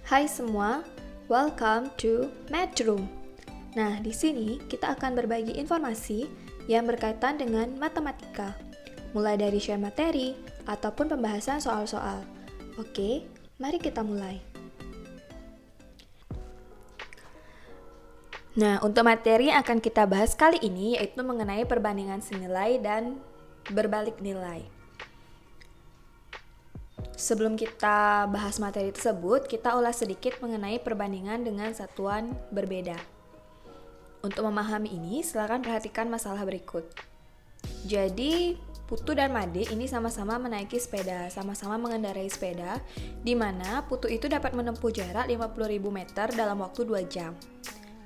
Hai semua, welcome to Math Room. Nah, di sini kita akan berbagi informasi yang berkaitan dengan matematika, mulai dari share materi ataupun pembahasan soal-soal. Oke, mari kita mulai. Nah, untuk materi yang akan kita bahas kali ini yaitu mengenai perbandingan senilai dan berbalik nilai. Sebelum kita bahas materi tersebut, kita ulas sedikit mengenai perbandingan dengan satuan berbeda. Untuk memahami ini, silakan perhatikan masalah berikut. Jadi, Putu dan Made ini sama-sama menaiki sepeda, sama-sama mengendarai sepeda, di mana Putu itu dapat menempuh jarak 50.000 meter dalam waktu 2 jam.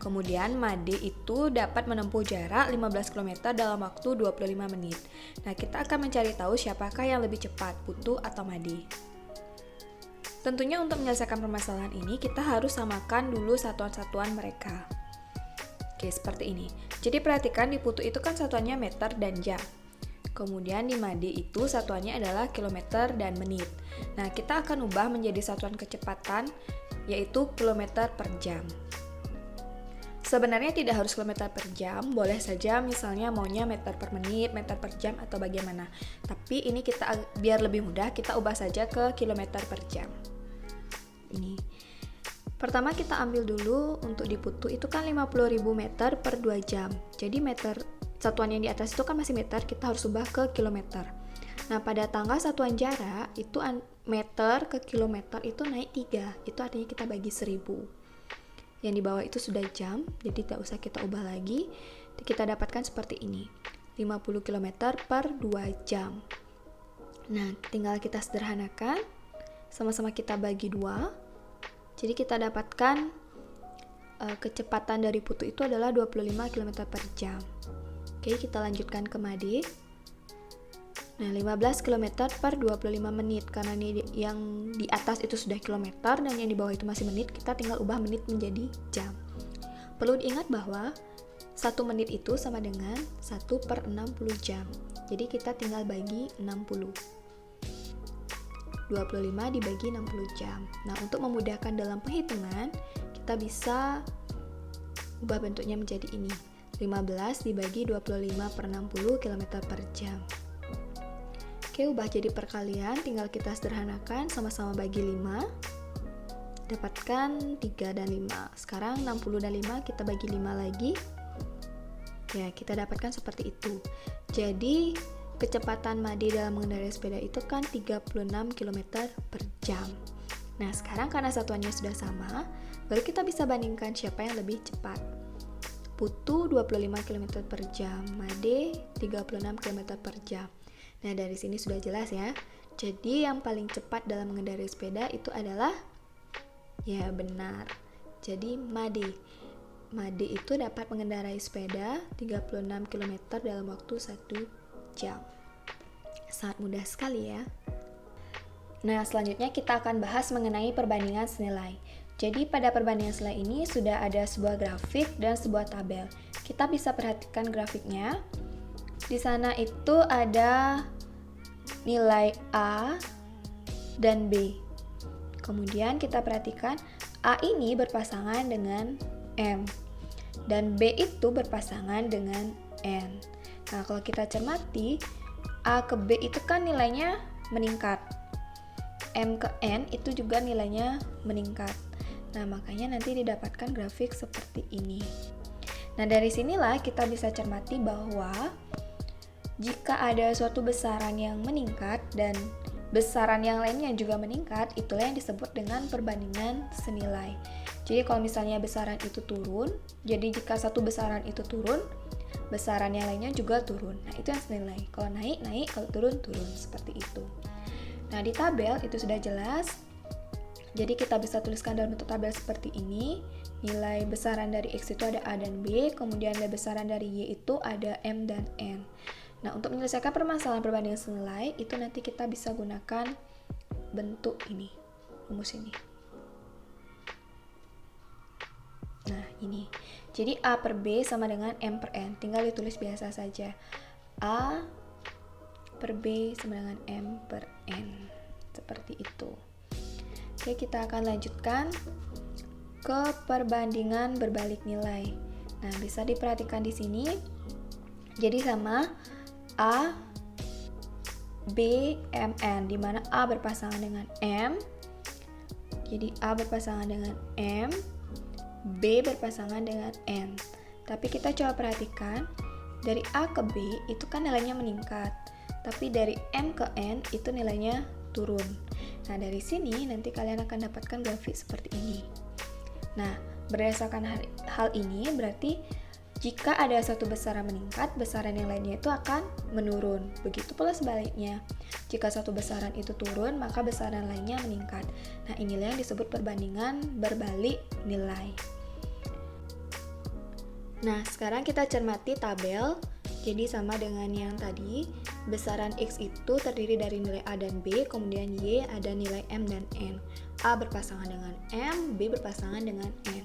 Kemudian Made itu dapat menempuh jarak 15 km dalam waktu 25 menit. Nah, kita akan mencari tahu siapakah yang lebih cepat, Putu atau Made. Tentunya untuk menyelesaikan permasalahan ini, kita harus samakan dulu satuan-satuan mereka. Oke, seperti ini. Jadi perhatikan di Putu itu kan satuannya meter dan jam. Kemudian di Made itu satuannya adalah kilometer dan menit. Nah, kita akan ubah menjadi satuan kecepatan, yaitu kilometer per jam. Sebenarnya tidak harus kilometer per jam, boleh saja misalnya maunya meter per menit, meter per jam, atau bagaimana. Tapi ini kita biar lebih mudah, kita ubah saja ke kilometer per jam. Ini. Pertama kita ambil dulu untuk di Putu itu kan 50.000 meter per 2 jam. Jadi meter, satuan yang di atas itu kan masih meter, kita harus ubah ke kilometer. Nah, pada tanggal satuan jarak, itu meter ke kilometer itu naik 3. Itu artinya kita bagi 1000. Yang di bawah itu sudah jam, jadi tidak usah kita ubah lagi. Kita dapatkan seperti ini, 50 km per 2 jam. Nah, tinggal kita sederhanakan, sama-sama kita bagi 2. Jadi kita dapatkan kecepatan dari Putu itu adalah 25 km per jam. Oke, kita lanjutkan ke Made. Nah, 15 km per 25 menit, karena ini yang di atas itu sudah kilometer dan yang di bawah itu masih menit, kita tinggal ubah menit menjadi jam. Perlu diingat bahwa 1 menit itu sama dengan 1 per 60 jam. Jadi kita tinggal bagi 60. 25 dibagi 60 jam. Nah, untuk memudahkan dalam penghitungan, kita bisa ubah bentuknya menjadi ini. 15 dibagi 25 per 60 km per jam. Oke, ubah jadi perkalian, tinggal kita sederhanakan, sama-sama bagi 5. Dapatkan 3 dan 5. Sekarang 60 dan 5 kita bagi 5 lagi. Ya, kita dapatkan seperti itu. Jadi, kecepatan Made dalam mengendarai sepeda itu kan 36 km per jam. Nah, sekarang karena satuannya sudah sama, baru kita bisa bandingkan siapa yang lebih cepat. Putu 25 km per jam, Made 36 km per jam. Nah, dari sini sudah jelas ya. Jadi yang paling cepat dalam mengendarai sepeda itu adalah, ya benar, jadi Made. Made itu dapat mengendarai sepeda 36 km dalam waktu 1 jam. Sangat mudah sekali ya. Nah, selanjutnya kita akan bahas mengenai perbandingan senilai. Jadi pada perbandingan senilai ini sudah ada sebuah grafik dan sebuah tabel. Kita bisa perhatikan grafiknya. Di sana itu ada nilai A dan B. Kemudian kita perhatikan A ini berpasangan dengan M dan B itu berpasangan dengan N. Nah, kalau kita cermati, A ke B itu kan nilainya meningkat. M ke N itu juga nilainya meningkat. Nah, makanya nanti didapatkan grafik seperti ini. Nah, dari sinilah kita bisa cermati bahwa jika ada suatu besaran yang meningkat dan besaran yang lainnya juga meningkat, itulah yang disebut dengan perbandingan senilai. Jadi kalau misalnya besaran itu turun, jadi jika satu besaran itu turun, besaran yang lainnya juga turun. Nah, itu yang senilai. Kalau naik, naik, kalau turun, turun. Seperti itu. Nah, di tabel itu sudah jelas. Jadi kita bisa tuliskan dalam bentuk tabel seperti ini. Nilai besaran dari X itu ada A dan B, kemudian nilai besaran dari Y itu ada M dan N. Nah, untuk menyelesaikan permasalahan perbandingan senilai, itu nanti kita bisa gunakan bentuk ini, rumus ini. Nah, ini. Jadi A per B sama dengan M per N. Tinggal ditulis biasa saja. A per B sama dengan M per N. Seperti itu. Oke, kita akan lanjutkan ke perbandingan berbalik nilai. Nah, bisa diperhatikan di sini. Jadi sama A, B, M, N, di mana A berpasangan dengan M. Jadi A berpasangan dengan M, B berpasangan dengan N. Tapi kita coba perhatikan, dari A ke B itu kan nilainya meningkat, tapi dari M ke N itu nilainya turun. Nah, dari sini nanti kalian akan dapatkan grafik seperti ini. Nah, berdasarkan hal ini berarti jika ada satu besaran meningkat, besaran yang lainnya itu akan menurun. Begitu pula sebaliknya. Jika satu besaran itu turun, maka besaran lainnya meningkat. Nah, inilah yang disebut perbandingan berbalik nilai. Nah, sekarang kita cermati tabel. Jadi sama dengan yang tadi, besaran X itu terdiri dari nilai A dan B, kemudian Y ada nilai M dan N. A berpasangan dengan M, B berpasangan dengan N.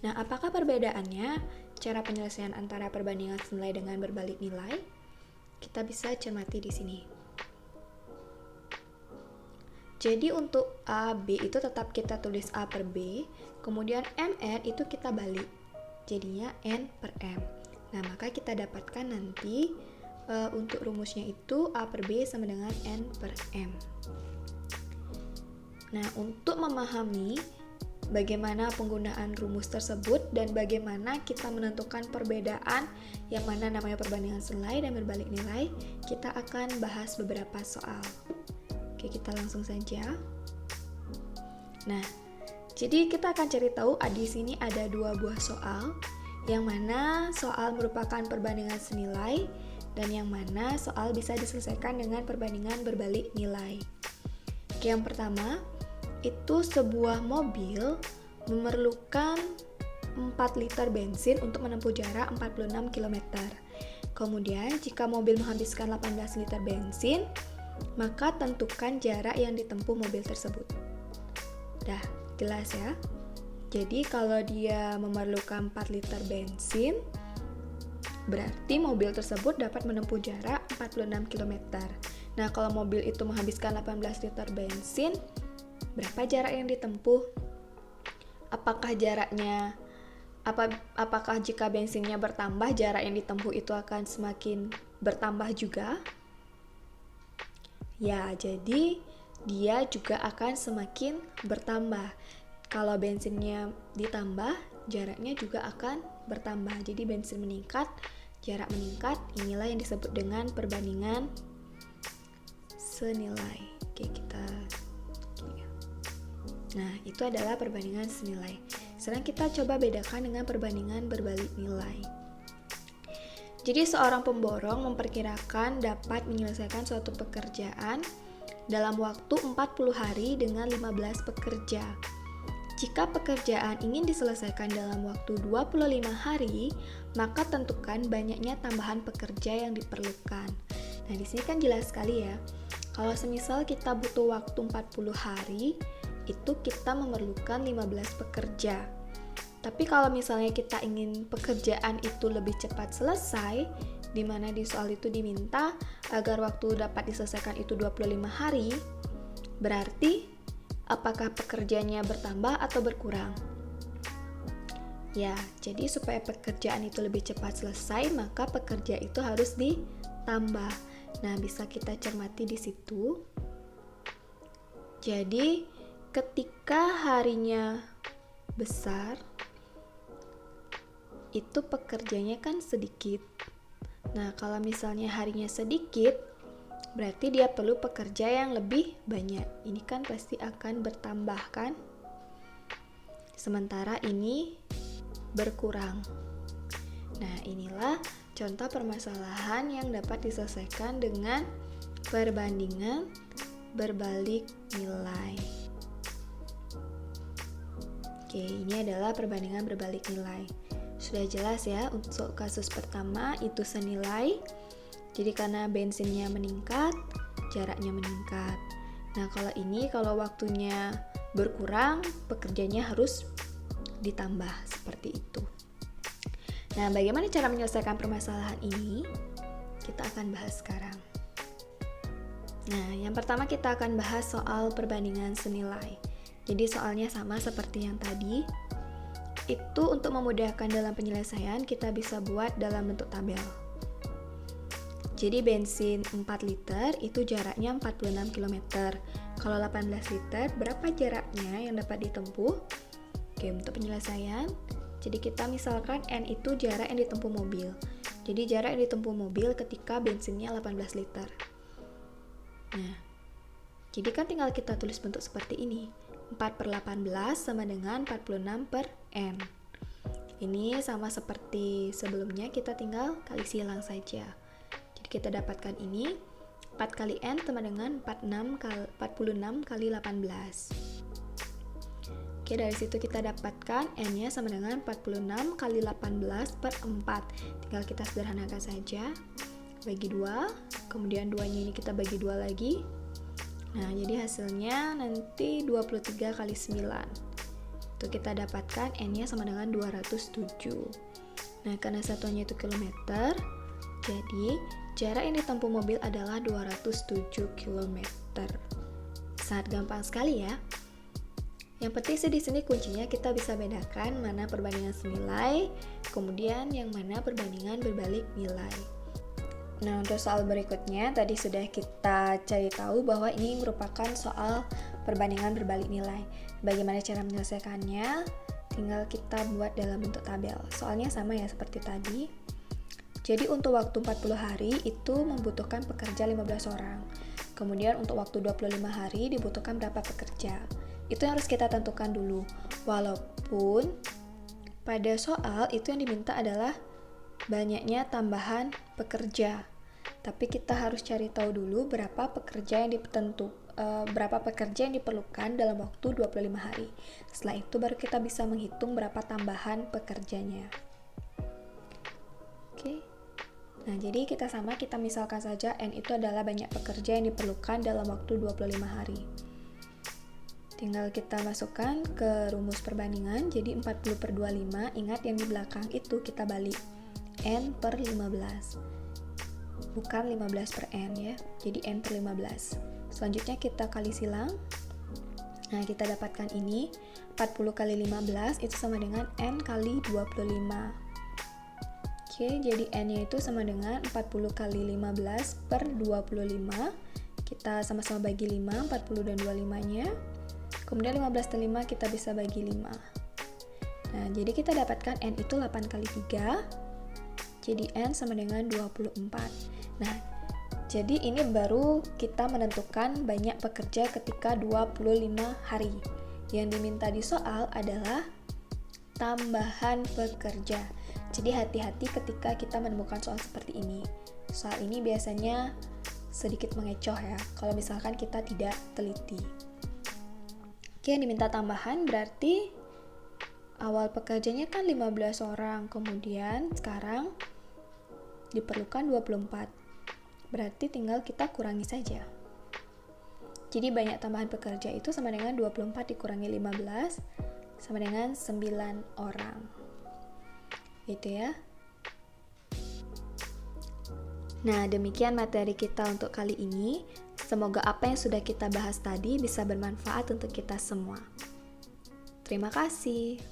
Nah, apakah perbedaannya? Cara penyelesaian antara perbandingan nilai dengan berbalik nilai? Kita bisa cermati di sini. Jadi untuk A, B itu tetap kita tulis A per B, kemudian M, N itu kita balik. Jadinya N per M. Nah, maka kita dapatkan nanti untuk rumusnya itu A per B sama dengan N per M. Nah, untuk memahami bagaimana penggunaan rumus tersebut dan bagaimana kita menentukan perbedaan yang mana namanya perbandingan nilai dan berbalik nilai, kita akan bahas beberapa soal. Oke, kita langsung saja. Nah, jadi kita akan cari tahu di sini ada 2 buah soal, yang mana soal merupakan perbandingan senilai dan yang mana soal bisa diselesaikan dengan perbandingan berbalik nilai. Oke, yang pertama, itu sebuah mobil memerlukan 4 liter bensin untuk menempuh jarak 46 km. Kemudian, jika mobil menghabiskan 18 liter bensin, maka tentukan jarak yang ditempuh mobil tersebut. Dah, jelas ya? Jadi kalau dia memerlukan 4 liter bensin, berarti mobil tersebut dapat menempuh jarak 46 km. Nah, kalau mobil itu menghabiskan 18 liter bensin, berapa jarak yang ditempuh? Apakah jika bensinnya bertambah, jarak yang ditempuh itu akan semakin bertambah juga? Ya, jadi dia juga akan semakin bertambah. Kalau bensinnya ditambah, jaraknya juga akan bertambah. Jadi bensin meningkat, jarak meningkat, inilah yang disebut dengan perbandingan senilai. Oke, Nah, itu adalah perbandingan senilai. Sekarang kita coba bedakan dengan perbandingan berbalik nilai. Jadi seorang pemborong memperkirakan dapat menyelesaikan suatu pekerjaan dalam waktu 40 hari dengan 15 pekerja. Jika pekerjaan ingin diselesaikan dalam waktu 25 hari, maka tentukan banyaknya tambahan pekerja yang diperlukan. Nah, di sini kan jelas sekali ya. Kalau semisal kita butuh waktu 40 hari, itu kita memerlukan 15 pekerja. Tapi kalau misalnya kita ingin pekerjaan itu lebih cepat selesai, di mana di soal itu diminta agar waktu dapat diselesaikan itu 25 hari, berarti apakah pekerjaannya bertambah atau berkurang? Ya, jadi supaya pekerjaan itu lebih cepat selesai, maka pekerja itu harus ditambah. Nah, bisa kita cermati di situ. Jadi, ketika harinya besar, itu pekerjanya kan sedikit. Nah, kalau misalnya harinya sedikit, berarti dia perlu pekerja yang lebih banyak. Ini kan pasti akan bertambah kan? Sementara ini berkurang. Nah, inilah contoh permasalahan yang dapat diselesaikan dengan perbandingan berbalik nilai. Oke, ini adalah perbandingan berbalik nilai. Sudah jelas ya, untuk kasus pertama itu senilai. Jadi karena bensinnya meningkat, jaraknya meningkat. Nah, kalau waktunya berkurang, pekerjanya harus ditambah seperti itu. Nah, bagaimana cara menyelesaikan permasalahan ini? Kita akan bahas sekarang. Nah, yang pertama kita akan bahas soal perbandingan senilai. Jadi soalnya sama seperti yang tadi. Itu untuk memudahkan dalam penyelesaian, kita bisa buat dalam bentuk tabel. Jadi bensin 4 liter itu jaraknya 46 km. Kalau 18 liter, berapa jaraknya yang dapat ditempuh? Oke, untuk penyelesaian, jadi kita misalkan N itu jarak yang ditempuh mobil. Jadi jarak yang ditempuh mobil ketika bensinnya 18 liter. Nah, jadi kan tinggal kita tulis bentuk seperti ini. 4/18 sama dengan 46 per N. Ini sama seperti sebelumnya, kita tinggal kali silang saja. Jadi kita dapatkan ini, 4 kali N sama dengan 46 kali 18. Oke, dari situ kita dapatkan N-nya sama dengan 46 kali 18 per 4. Tinggal kita sederhanakan saja. Bagi 2, kemudian 2-nya ini kita bagi 2 lagi. Nah, jadi hasilnya nanti 23 kali 9. Itu kita dapatkan N-nya sama dengan 207. Nah, karena satuannya itu kilometer, jadi jarak yang ditempuh mobil adalah 207 km. Sangat gampang sekali ya. Yang penting sih di sini kuncinya kita bisa bedakan mana perbandingan senilai, kemudian yang mana perbandingan berbalik nilai. Nah, untuk soal berikutnya tadi sudah kita cari tahu bahwa ini merupakan soal perbandingan berbalik nilai. Bagaimana cara menyelesaikannya? Tinggal kita buat dalam bentuk tabel. Soalnya sama ya seperti tadi. Jadi untuk waktu 40 hari itu membutuhkan pekerja 15 orang. Kemudian untuk waktu 25 hari dibutuhkan berapa pekerja? Itu yang harus kita tentukan dulu. Walaupun pada soal itu yang diminta adalah banyaknya tambahan pekerja. Tapi kita harus cari tahu dulu berapa pekerja yang diperlukan dalam waktu 25 hari. Setelah itu baru kita bisa menghitung berapa tambahan pekerjanya. Oke. Nah, jadi kita misalkan saja N itu adalah banyak pekerja yang diperlukan dalam waktu 25 hari. Tinggal kita masukkan ke rumus perbandingan, jadi 40/25, ingat yang di belakang itu kita balik. N per 15. Bukan 15 per N ya, jadi N per 15. Selanjutnya kita kali silang. Nah, kita dapatkan ini, 40 kali 15 itu sama dengan N kali 25. Oke, jadi N-nya itu sama dengan 40 kali 15 per 25. Kita sama-sama bagi 5, 40 dan 25-nya. Kemudian 15 dan 5 kita bisa bagi 5. Nah, jadi kita dapatkan N itu 8 kali 3. Jadi N sama dengan 24. Nah, jadi ini baru kita menentukan banyak pekerja ketika 25 hari. Yang diminta di soal adalah tambahan pekerja. Jadi hati-hati ketika kita menemukan soal seperti ini. Soal ini biasanya sedikit mengecoh ya, kalau misalkan kita tidak teliti. Oke, yang diminta tambahan berarti awal pekerjanya kan 15 orang, kemudian sekarang diperlukan 24. Berarti tinggal kita kurangi saja. Jadi banyak tambahan pekerja itu sama dengan 24 dikurangi 15 sama dengan 9 orang. Gitu ya. Nah, demikian materi kita untuk kali ini. Semoga apa yang sudah kita bahas tadi bisa bermanfaat untuk kita semua. Terima kasih.